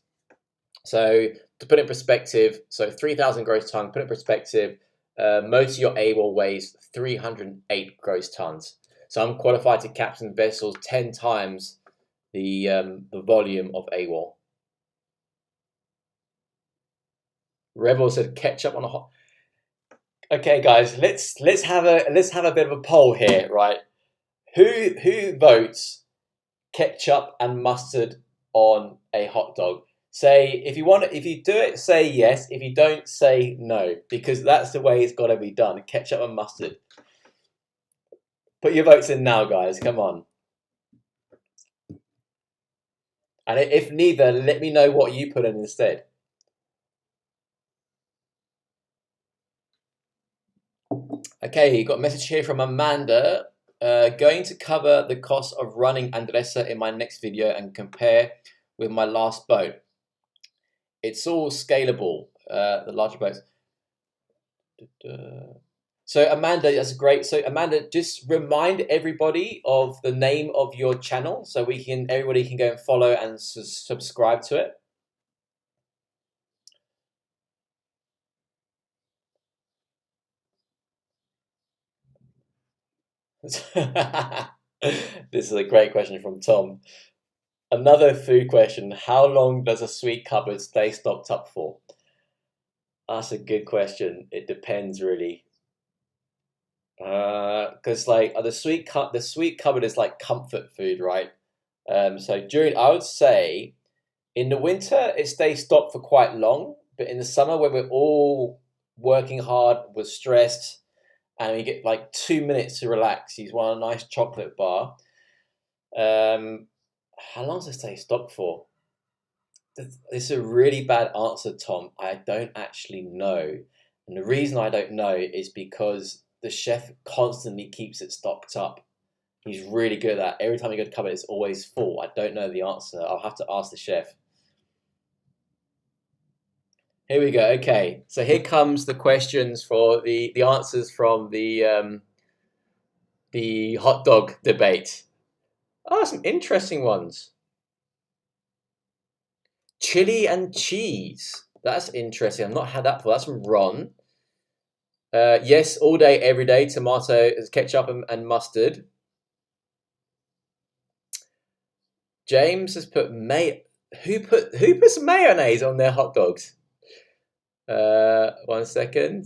So to put it in perspective, 3,000 gross tons, put it in perspective, Motor Yacht AWOL weighs 308 gross tons. So I'm qualified to captain vessels 10 times the volume of AWOL. Rebel said ketchup on a hot. Okay, guys, let's have a bit of a poll here, right? Who votes ketchup and mustard on a hot dog? Say if you do it, say yes. If you don't, say no, because that's the way it's got to be done. Ketchup and mustard. Put your votes in now, guys. Come on. And if neither, let me know what you put in instead. Okay, got a message here from Amanda. Going to cover the cost of running Andressa in my next video and compare with my last boat. It's all scalable, the larger boats. So Amanda, that's great. So Amanda, just remind everybody of the name of your channel so everybody can go and follow and subscribe to it. This is a great question from Tom. Another food question. How long does a sweet cupboard stay stocked up for? That's a good question. It depends really. Because like the sweet cupboard is like comfort food, right? So I would say in the winter it stays stocked for quite long, but in the summer when we're all working hard, we're stressed, and we get like 2 minutes to relax, you want a nice chocolate bar. Um, how long does it stay stocked for? This is a really bad answer, Tom. I don't actually know. And the reason I don't know is because the chef constantly keeps it stocked up. He's really good at that. Every time you go to cupboard, it's always full. I don't know the answer. I'll have to ask the chef. Here we go. Okay, so here comes the questions for the answers from the hot dog debate. Oh, some interesting ones. Chili and cheese. That's interesting. I've not had that before. That's from Ron. Yes, all day, every day. Tomato, ketchup, and mustard. James has put Who puts mayonnaise on their hot dogs? 1 second.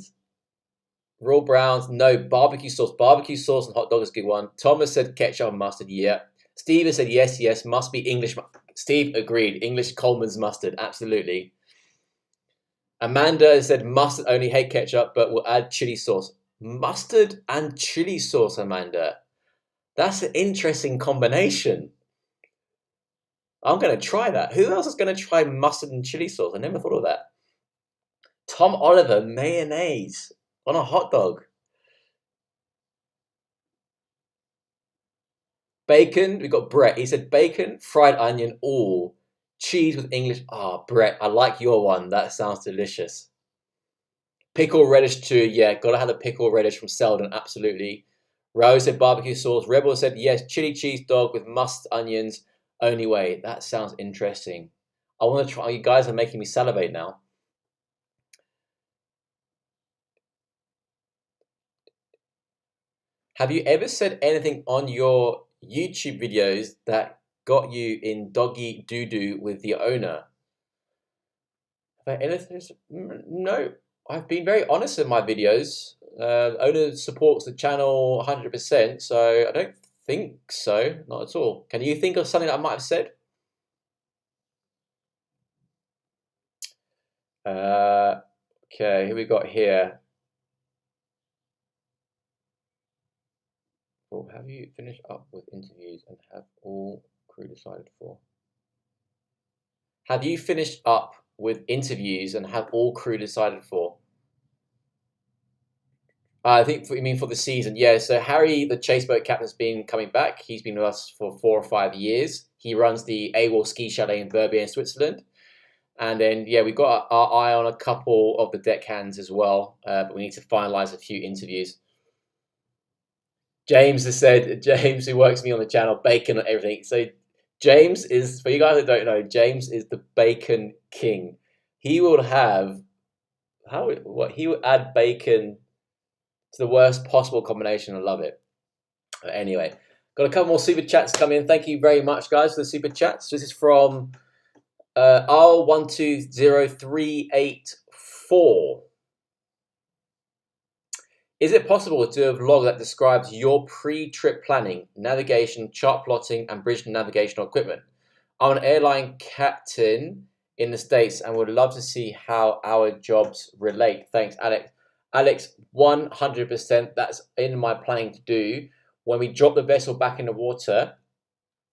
Raw browns, no. Barbecue sauce. Barbecue sauce and hot dog is a good one. Thomas said ketchup and mustard. Yeah. Steve has said yes, yes. Must be English. Steve agreed. English Coleman's mustard. Absolutely. Amanda said mustard only, hate ketchup, but will add chili sauce. Mustard and chili sauce, Amanda. That's an interesting combination. I'm going to try that. Who else is going to try mustard and chili sauce? I never thought of that. Tom Oliver, mayonnaise on a hot dog. Bacon, we got Brett. He said bacon, fried onion, all. Cheese with English. Brett, I like your one. That sounds delicious. Pickle relish too. Yeah, gotta have the pickle relish from Selden. Absolutely. Rose said barbecue sauce. Rebel said yes, chili cheese dog with mustard onions. Only way. That sounds interesting. I want to try. You guys are making me salivate now. Have you ever said anything on your YouTube videos that got you in doggy doo-doo with the owner? Have I anything? No. I've been very honest in my videos. Owner supports the channel 100%, so I don't think so. Not at all. Can you think of something that I might have said? Okay, who we got here? Well, have you finished up with interviews and have all crew decided for? Have you finished up with interviews and have all crew decided for? I think you mean for the season, yeah. So Harry, the chase boat captain's been coming back. He's been with us for 4 or 5 years. He runs the AWOL ski chalet in Verbier, Switzerland. And then, yeah, we've got our eye on a couple of the deckhands as well, but we need to finalise a few interviews. James has said, James, who works with me on the channel, bacon and everything. So James is, for you guys that don't know, James is the bacon king. He will have, he will add bacon to the worst possible combination. I love it. But anyway, got a couple more super chats coming in. Thank you very much, guys, for the super chats. This is from R120384. Is it possible to do a vlog that describes your pre-trip planning, navigation, chart plotting, and bridge navigational equipment? I'm an airline captain in the States and would love to see how our jobs relate. Thanks, Alex. Alex, 100%. That's in my planning to do. When we drop the vessel back in the water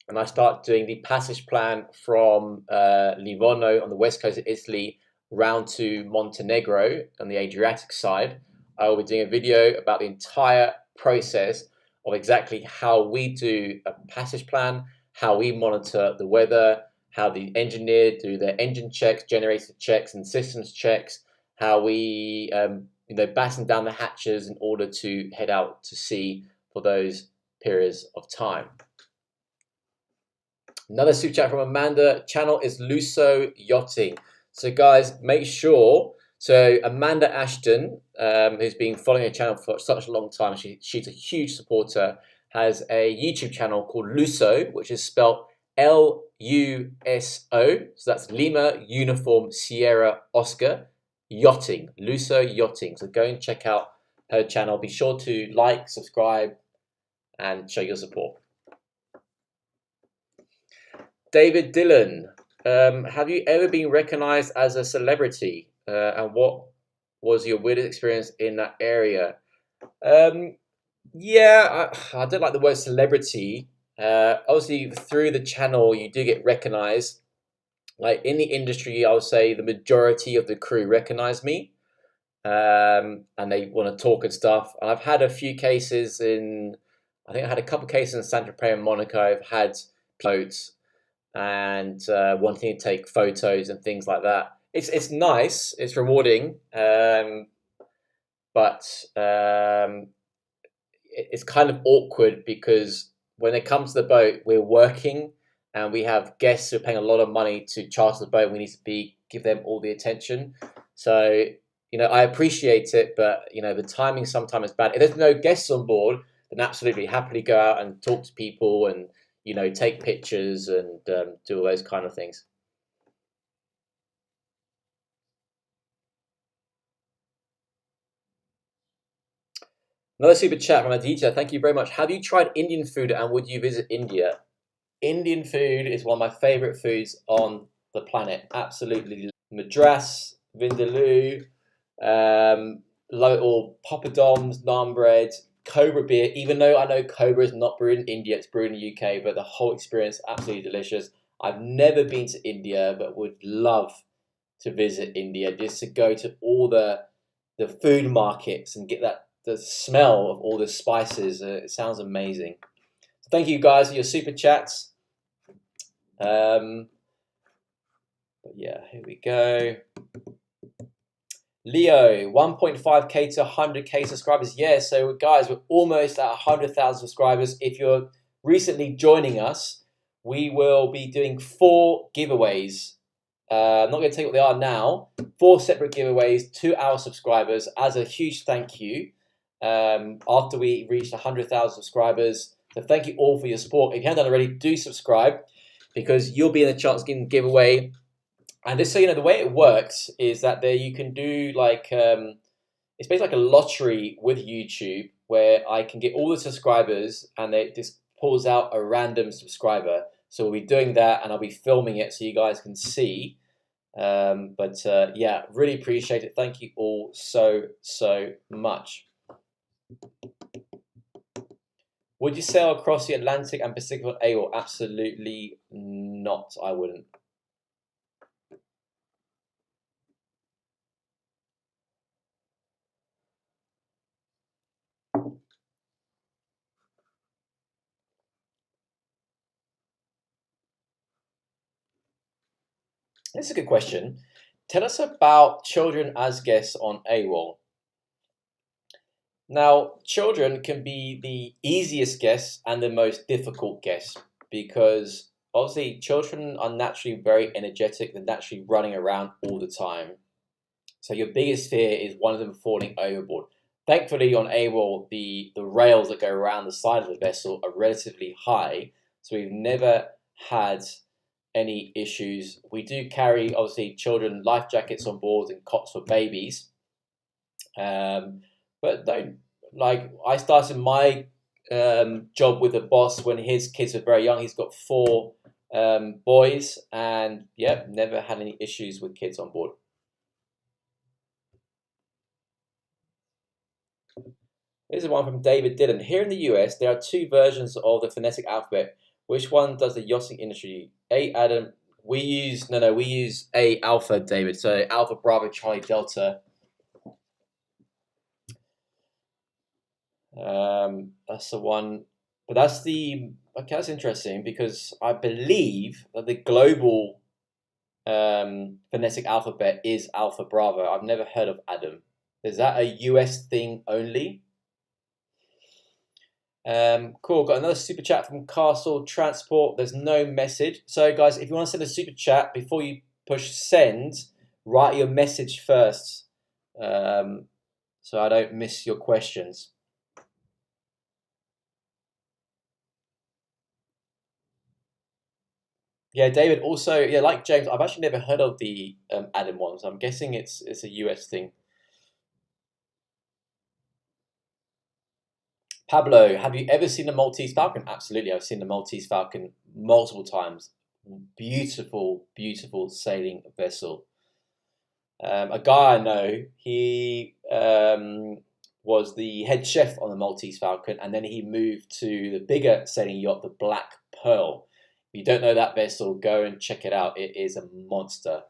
and I start doing the passage plan from Livorno on the west coast of Italy round to Montenegro on the Adriatic side, I will be doing a video about the entire process of exactly how we do a passage plan, how we monitor the weather, how the engineer do their engine checks, generator checks, and systems checks, how we batten down the hatches in order to head out to sea for those periods of time. Another super chat from Amanda. Channel is Luso Yachting. So guys, make sure. So Amanda Ashton, who's been following the channel for such a long time, she's a huge supporter, has a YouTube channel called Luso, which is spelled Luso, LUSO, so that's Lima Uniform Sierra Oscar Yachting, Luso Yachting. So go and check out her channel. Be sure to like, subscribe, and show your support. David Dillon, have you ever been recognized as a celebrity? And what was your weirdest experience in that area? Yeah, I don't like the word celebrity. Obviously, through the channel, you do get recognized. Like in the industry, I would say the majority of the crew recognize me, and they want to talk and stuff. And I've had a few cases I think I had a couple cases in Santa Fe and Monaco. I've had boats and wanting to take photos and things like that. It's nice, it's rewarding, but it's kind of awkward because when it comes to the boat, we're working and we have guests who are paying a lot of money to charter the boat. We need to give them all the attention. So, I appreciate it, but, the timing sometimes is bad. If there's no guests on board, then absolutely happily go out and talk to people and, take pictures and do all those kind of things. Another super chat from Aditya. Thank you very much. Have you tried Indian food and would you visit India? Indian food is one of my favorite foods on the planet. Absolutely. Madras, vindaloo, love it all. Poppadoms, naan bread, Cobra beer. Even though I know Cobra is not brewed in India, it's brewed in the UK, but the whole experience absolutely delicious. I've never been to India, but would love to visit India just to go to all the food markets and get the smell of all the spices. It sounds amazing. So thank you guys for your super chats. But yeah, here we go. Leo, 1.5k to 100k subscribers. Yeah, so guys, we're almost at 100,000 subscribers. If you're recently joining us, we will be doing 4 giveaways. I'm not going to tell you what they are now. 4 separate giveaways to our subscribers as a huge thank you after we reached 100,000 subscribers. So thank you all for your support. If you haven't done already, do subscribe because you'll be in the chance of getting a giveaway. And just so you know, the way it works is that there you can do like it's basically like a lottery with YouTube where I can get all the subscribers and it just pulls out a random subscriber. So we'll be doing that and I'll be filming it so you guys can see. Yeah, really appreciate it. Thank you all so much. Would you sail across the Atlantic and Pacific on AWOL? Absolutely not. I wouldn't. That's a good question. Tell us about children as guests on AWOL. Now, children can be the easiest guests and the most difficult guests because obviously children are naturally very energetic. They're naturally running around all the time. So your biggest fear is one of them falling overboard. Thankfully, on AWOL, the rails that go around the side of the vessel are relatively high, so we've never had any issues. We do carry, obviously, children life jackets on board and cots for babies. But don't, like, I started my job with the boss when his kids were very young. He's got 4 boys, and yeah, never had any issues with kids on board. This is one from David Dillon. Here in the US, there are 2 versions of the phonetic alphabet. Which one does the yachting industry? Adam, we use A Alpha, David. So Alpha Bravo Charlie Delta. That's the one. But okay, that's interesting because I believe that the global phonetic alphabet is Alpha Bravo. I've never heard of Adam. Is that a US thing only? Cool. Got another super chat from Castle Transport. There's no message. So, guys, if you want to send a super chat before you push send, write your message first, so I don't miss your questions. Yeah, David. Also, yeah, like James, I've actually never heard of the Adam one, so I'm guessing it's a US thing. Pablo, have you ever seen the Maltese Falcon? Absolutely, I've seen the Maltese Falcon multiple times. Beautiful, beautiful sailing vessel. A guy I know, he was the head chef on the Maltese Falcon, and then he moved to the bigger sailing yacht, the Black Pearl. If you don't know that vessel, go and check it out. It is a monster.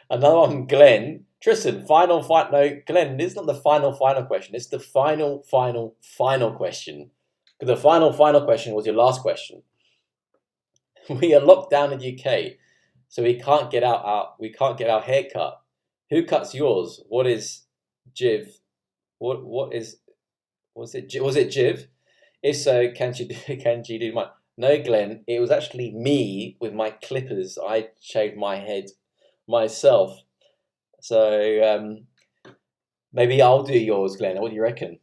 Another one, Glenn. Tristan, no, Glenn, this is not the final question. It's the final question. The final question was your last question. We are locked down in UK, so we can't get our hair cut. Who cuts yours? What is Jiv? What is was it Jiv? If so, can she do mine? No, Glenn. It was actually me with my clippers. I shaved my head myself. So maybe I'll do yours, Glenn. What do you reckon?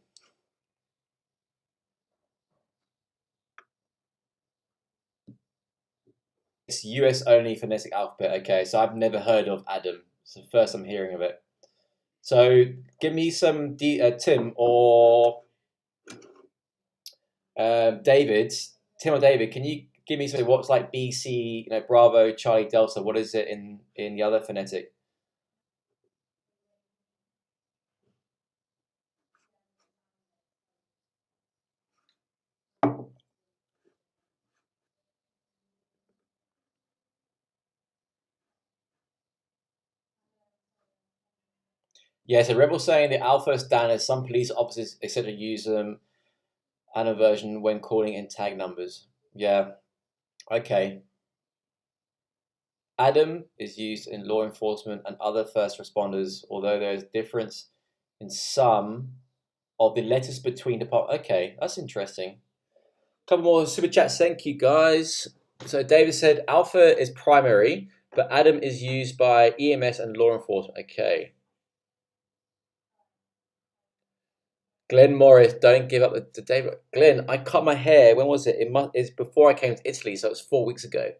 It's US only phonetic alphabet. Okay, so I've never heard of Adam. It's the first I'm hearing of it. So give me some Tim or David. Tim or David, can you give me something? What's like BC, Bravo, Charlie, Delta? What is it in the other phonetic? Yeah, so Rebel saying the alpha standards, some police officers, etc., use them and a version when calling in tag numbers. Yeah, okay. Adam is used in law enforcement and other first responders, although there is difference in some of the letters between departments. Okay, that's interesting. Couple more super chats. Thank you, guys. So David said alpha is primary, but Adam is used by EMS and law enforcement. Okay. Glenn Morris, don't give up the David. Glenn, I cut my hair. When was it? It's before I came to Italy, so it was 4 weeks ago.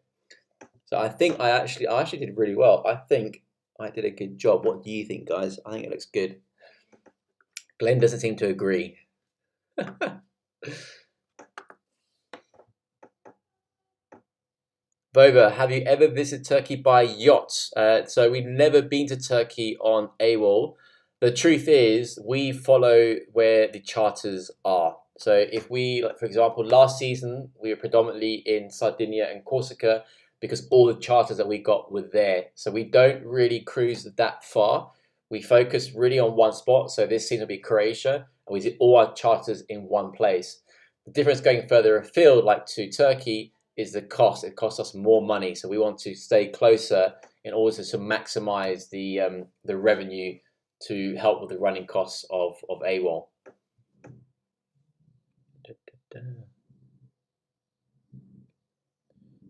So I think I actually did really well. I think I did a good job. What do you think, guys? I think it looks good. Glenn doesn't seem to agree. Bova, have you ever visited Turkey by yacht? So we've never been to Turkey on AWOL. The truth is, we follow where the charters are. So if we, like, for example, last season, we were predominantly in Sardinia and Corsica because all the charters that we got were there. So we don't really cruise that far. We focus really on one spot. So this season will be Croatia, and we did all our charters in one place. The difference going further afield, like to Turkey, is the cost. It costs us more money. So we want to stay closer in order to maximize the revenue to help with the running costs of AWOL.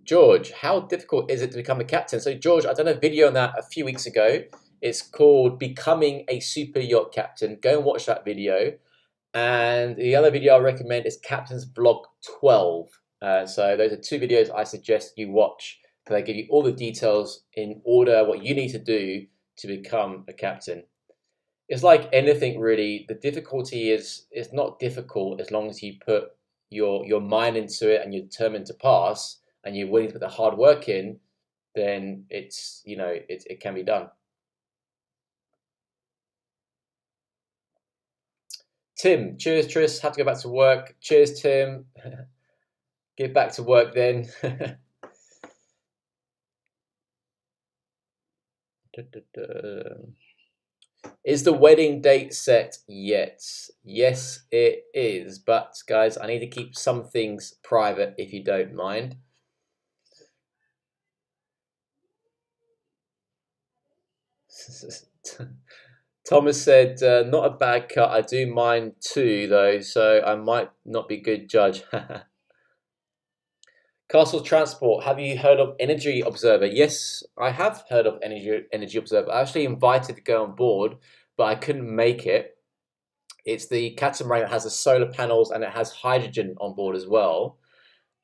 George, how difficult is it to become a captain? So George, I done a video on that a few weeks ago. It's called Becoming a Super Yacht Captain. Go and watch that video. And the other video I recommend is Captain's Vlog 12. So those are two videos I suggest you watch. They give you all the details in order, what you need to do to become a captain. It's like anything really. The difficulty is it's not difficult as long as you put your mind into it and you're determined to pass and you're willing to put the hard work in, then it can be done. Tim, cheers, Tris. Have to go back to work. Cheers, Tim. Get back to work then. Is the wedding date set yet? Yes, it is. But guys, I need to keep some things private if you don't mind. Thomas said, not a bad cut. I do mine too, though, so I might not be good judge. Castle Transport, have you heard of Energy Observer? Yes, I have heard of Energy Observer. I actually invited to go on board, but I couldn't make it. It's the catamaran that has the solar panels and it has hydrogen on board as well.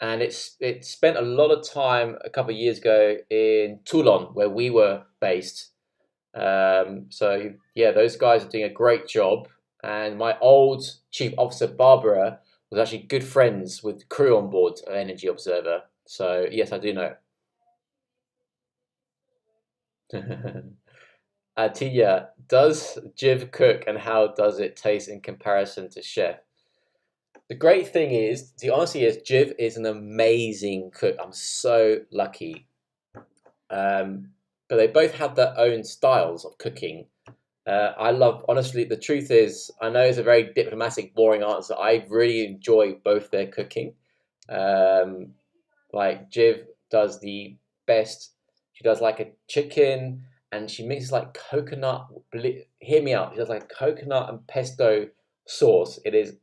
and it spent a lot of time a couple of years ago in Toulon, where we were based. So yeah, those guys are doing a great job. And my old chief officer Barbara was actually good friends with the crew on board Energy Observer. So yes, I do know. Atiya, does Jiv cook and how does it taste in comparison to Chef? The great thing is, the honesty is, Jiv is an amazing cook. I'm so lucky. But they both have their own styles of cooking. I love, honestly, the truth is, I know it's a very diplomatic, boring answer. I really enjoy both their cooking. Um, like Jiv does the best. She does like a chicken, and she mixes like coconut. Hear me out. She does like coconut and pesto sauce. It is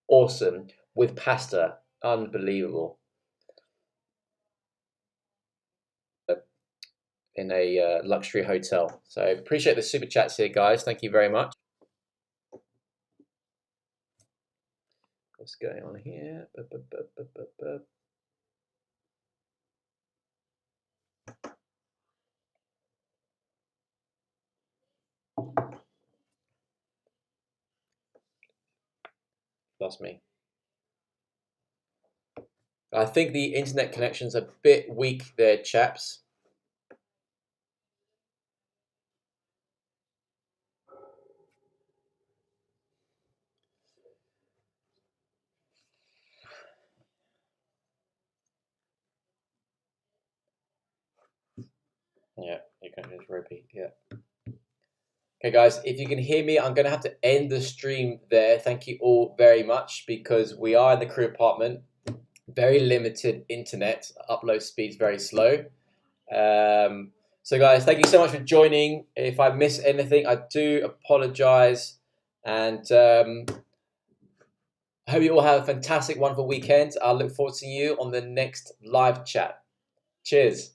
awesome with pasta. Unbelievable. In a luxury hotel. So appreciate the super chats here, guys. Thank you very much. What's going on here? Lost me. I think the internet connection's a bit weak there, chaps. Yeah, you can just repeat. Yeah. Okay, guys, if you can hear me, I'm going to have to end the stream there. Thank you all very much because we are in the crew apartment. Very limited internet. Upload speed's very slow. So, guys, thank you so much for joining. If I miss anything, I do apologize. And I hope you all have a fantastic, wonderful weekend. I look forward to seeing you on the next live chat. Cheers.